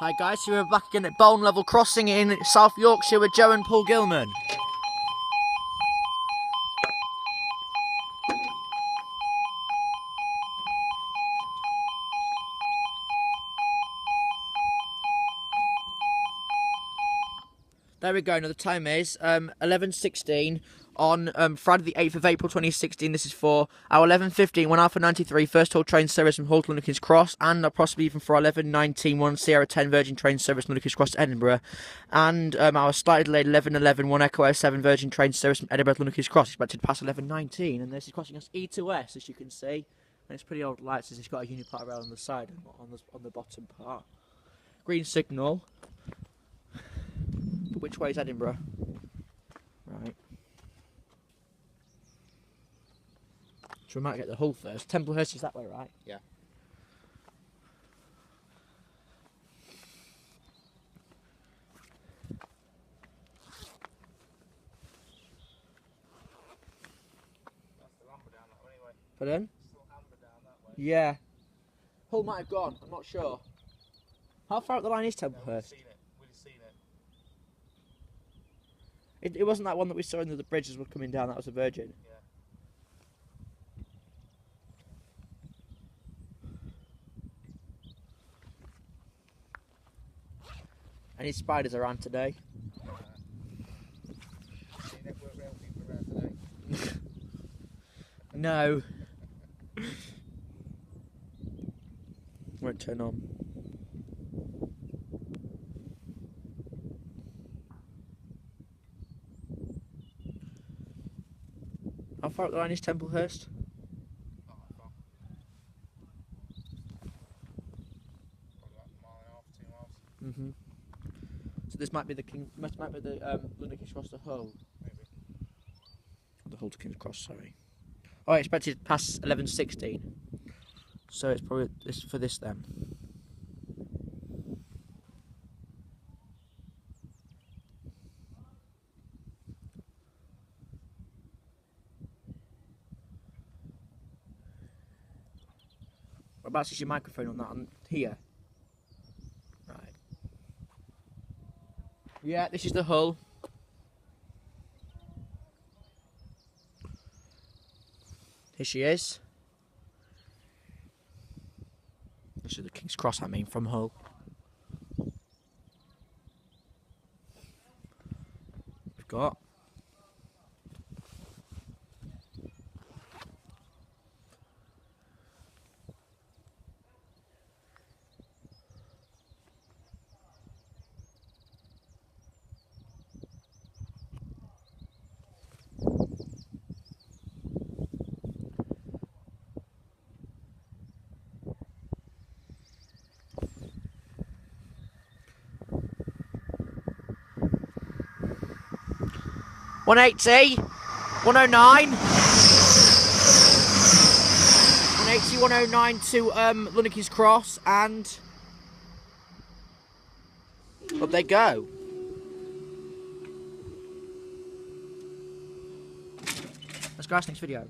Hi guys, so we're back again at Balne level crossing in South Yorkshire with Joe and Paul Gilman. There we go, now the time is 11:16 on Friday the 8th of April 2016. This is for our 11:15 1 Alpha 93 first haul train service from Hull to London King's Cross, and possibly even for our 11:19 1 Sierra 10 Virgin train service from London King's Cross to Edinburgh, and our slightly delayed 11:11 1 Echo 07 Virgin train service from Edinburgh to London King's Cross, expected to pass 11:19, and this is crossing us E2S, as you can see, and it's pretty old lights as it's got a Unipart rail on the side and on the bottom part. Green signal. But which way is Edinburgh? Right. So we might get the Hull first. Templehurst is that way, right? Yeah. That's the lumber down that way anyway. Pardon? Still amber down that way. Yeah. Hull might have gone, I'm not sure. How far up the line is Templehurst? We've seen it. It wasn't that one that we saw under the bridge as we're coming down, that was a Virgin. Yeah. Any spiders around today? Seen network rail people around today? No. Won't turn on. How far up the line is Templehurst? Not that far. Probably like a mile and a half, 2 miles. Mhm. So this might be the might be the London King's Cross to Hull. Maybe. The Hull to King's Cross, sorry. Oh, I expected to pass 11:16. So it's probably this for this then. Whereabouts is your microphone on that? On here. Right. Yeah, this is the Hull. Here she is. This is the King's Cross, I mean, from Hull. We've got $180, $109, $180, $109 to London King's Cross, and up they go. That's guys, next video.